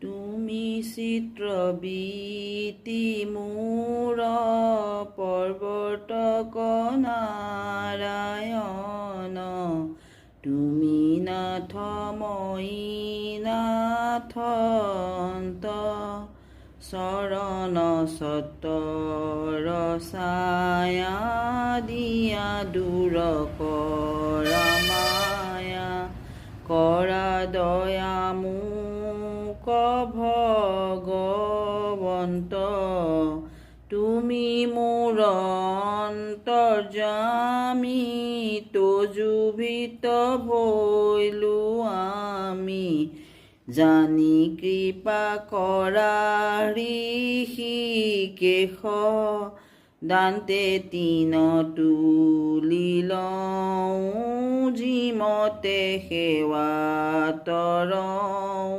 তুমি চিত্ৰবীতি মোৰ পৰ্বতক নাৰায়ণ তুমি নাথ মই নাথন্ত চৰণ সতৰ ছায়া দিয়া দূৰ কৰা মায়া কৰা দয়া মোক ভগৱন্ত তুমি মোৰ অন্তৰ্যামী তজুভিত ভৈলো আমি জানি কৃপা কৰা ঋষিকেশ দান্তে তিন তুলি লওঁ যিমতে সেৱা তৰওঁ